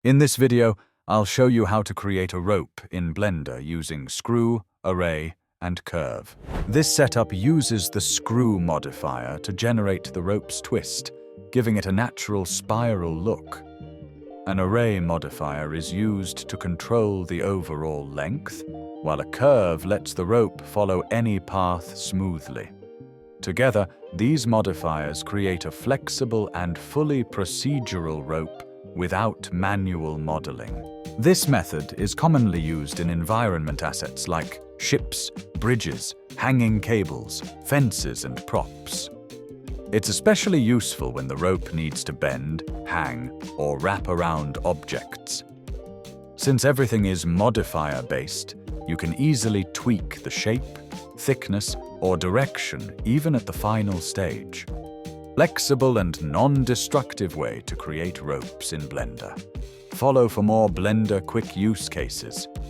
In this video, I'll show you how to create a rope in Blender using screw, array, and curve. This setup uses the screw modifier to generate the rope's twist, giving it a natural spiral look. An array modifier is used to control the overall length, while a curve lets the rope follow any path smoothly. Together, these modifiers create a flexible and fully procedural rope without manual modeling. This method is commonly used in environment assets like ships, bridges, hanging cables, fences, and props. It's especially useful when the rope needs to bend, hang, or wrap around objects. Since everything is modifier-based, you can easily tweak the shape, thickness, or direction even at the final stage. Flexible and non-destructive way to create ropes in Blender. Follow for more Blender quick use cases.